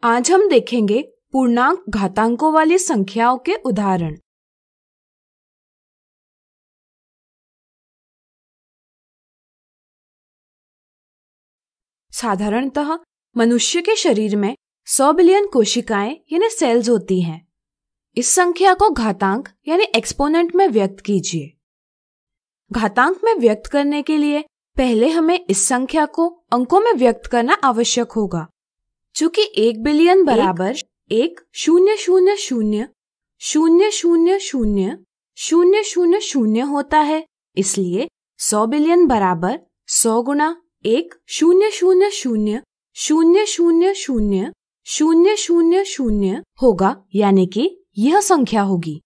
आज हम देखेंगे पूर्णांक घातांकों वाली संख्याओं के उदाहरण। साधारणतः मनुष्य के शरीर में 100 बिलियन कोशिकाएं यानी सेल्स होती हैं। इस संख्या को घातांक यानी एक्सपोनेंट में व्यक्त कीजिए। घातांक में व्यक्त करने के लिए पहले हमें इस संख्या को अंकों में व्यक्त करना आवश्यक होगा। चूंकि 1 बिलियन बराबर 1,000,000,000,000 होता है, इसलिए 100 बिलियन बराबर 100 गुना 1,000,000,000,000 होगा, यानी कि यह संख्या होगी।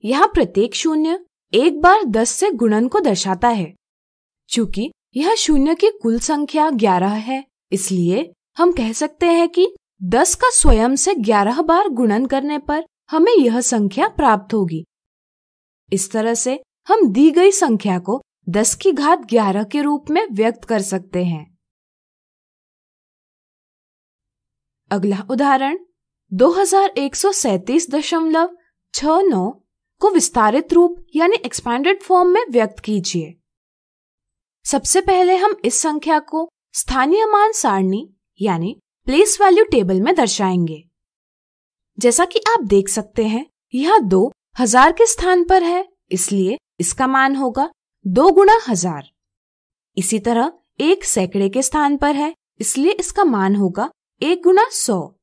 यहाँ प्रत्येक शून्य एक बार 10 से गुणन को दर्शाता है। चूंकि यह शून्य की कुल संख्या 11 है, इसलिए हम कह सकते हैं कि 10 का स्वयं से 11 बार गुणन करने पर हमें यह संख्या प्राप्त होगी। इस तरह से हम दी गई संख्या को 10 की घात 11 के रूप में व्यक्त कर सकते हैं। अगला उदाहरण 2137.69 को विस्तारित रूप यानी एक्सपैंडेड फॉर्म में व्यक्त कीजिए। सबसे पहले हम इस संख्या को स्थानीय मान सारणी यानी प्लेस वैल्यू टेबल में दर्शाएंगे। जैसा कि आप देख सकते हैं, यह 2 1000 के स्थान पर है, इसलिए इसका मान होगा 2 गुणा 1000। इसी तरह 1 सैकड़े के स्थान पर है, इसलिए इसका मान होगा 1 गुणा 100।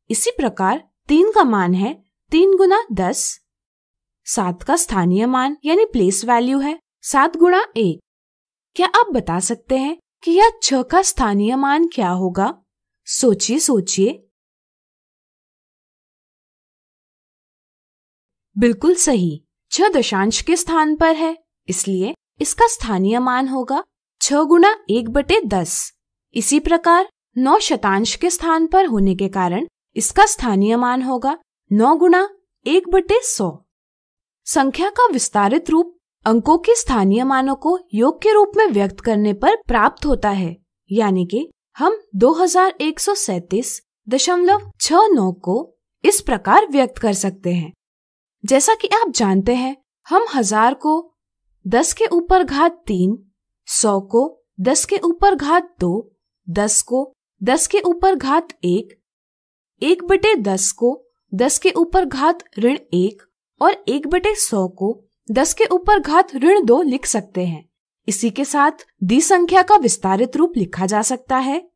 इसी प्रकार 3 का मान है 3 गुना 10। 7 का स्थानीय मान यानी प्लेस वैल्यू है 7 गुणा 1। क्या आप बता सकते हैं कि यह 6 का स्थानीय मान क्या होगा? सोचिए। बिल्कुल सही, 6 दशांश के स्थान पर है, इसलिए इसका स्थानीय मान होगा 6 गुणा 1/10। इसी प्रकार 9 शतांश के स्थान पर होने के कारण इसका स्थानीय मान होगा 9 गुणा 1/100। संख्या का विस्तारित रूप अंकों के स्थानीय मानों को योग के रूप में व्यक्त करने पर प्राप्त होता है, यानी कि हम 2137.69 को इस प्रकार व्यक्त कर सकते हैं। जैसा कि आप जानते हैं, हम 1000 को 10 के ऊपर घात 3, 100 को 10 के ऊपर घात 2, 10 को 10 के ऊपर घात 1, 1/10 को 10 के ऊपर घात ऋण 1 और 1/100 को 10 के ऊपर घात ऋण 2 लिख सकते हैं। इसी के साथ दी संख्या का विस्तारित रूप लिखा जा सकता है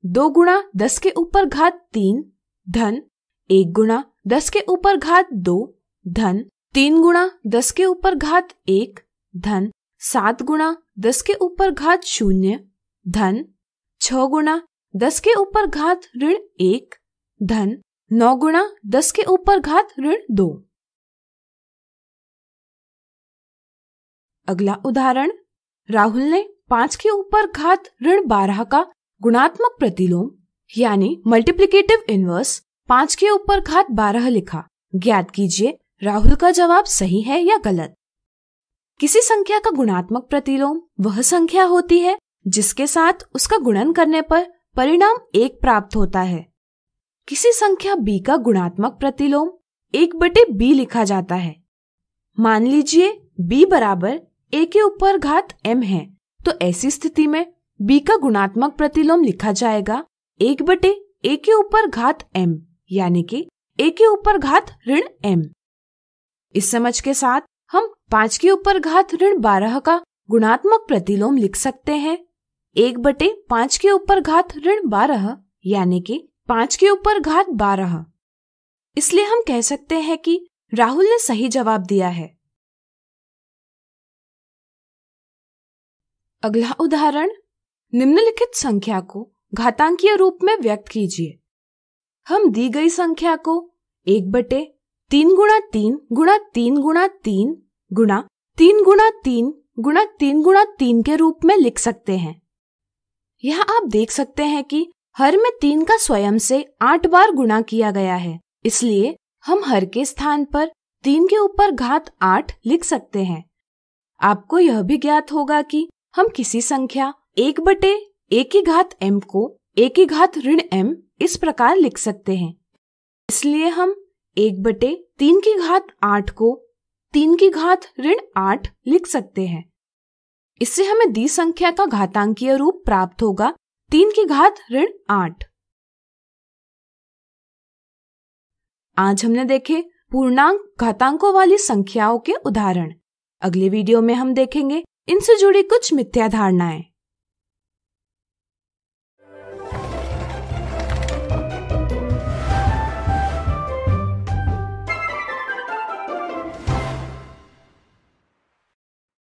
2 गुणा 10 के ऊपर घात 3 धन 1 गुणा 10 के ऊपर घात 2 धन 3 गुणा 10 के ऊपर घात 1 धन 7 गुणा 10 के ऊपर घात 0 धन 6 गुणा 10 के ऊपर घात ऋण 1 धन 9 गुणा 10 के ऊपर घात ऋण 2। अगला उदाहरण, राहुल ने 5 के ऊपर घात ऋण 12 का गुणात्मक प्रतिलोम यानी मल्टीप्लिकेटिव इनवर्स 5 के ऊपर घात 12 लिखा। ज्ञात कीजिए राहुल का जवाब सही है या गलत। किसी संख्या का गुणात्मक प्रतिलोम वह संख्या होती है जिसके साथ उसका गुणन करने पर परिणाम 1 प्राप्त होता है। किसी संख्या b का गुणात्मक प्रतिलोम 1/b लिखा जाता है। मान लीजिए b बराबर a के ऊपर घात m है, तो ऐसी स्थिति में b का गुणात्मक प्रतिलोम लिखा जाएगा 1/a के ऊपर घात m, यानी कि a के ऊपर घात ऋण m। इस समझ के साथ हम 5 के ऊपर घात ऋण 12 का गुणात्मक प्रतिलोम लिख सकते हैं 1/5 के ऊपर घात ऋण 12, यानी कि 5 के ऊपर घात 12। इसलिए हम कह सकते हैं कि राहुल ने सही जवाब दिया है। अगला उदाहरण, निम्नलिखित संख्या को घातांकीय रूप में व्यक्त कीजिए। हम दी गई संख्या को 1/3 गुणा 3 गुणा 3 गुणा 3 गुणा 3 गुणा 3 गुणा 3 गुणा 3 के रूप में लिख सकते हैं। यहाँ आप देख सकते हैं कि हर में 3 का स्वयं से 8 बार गुणा किया गया है, इसलिए हम हर के स्थान पर 3 के ऊपर घात 8 लिख सकते हैं। आपको यह भी ज्ञात होगा कि हम किसी संख्या 1/a की घात m को a की घात ऋण m इस प्रकार लिख सकते हैं। इसलिए हम 1/3 को 3⁻8 लिख सकते हैं। इससे हमें दी संख्या का घातांकीय रूप प्राप्त होगा 3⁻8। आज हमने देखे पूर्णांक घातांकों वाली संख्याओं के उदाहरण। अगले वीडियो में हम देखेंगे इनसे जुड़ी कुछ मिथ्या धारणाएं।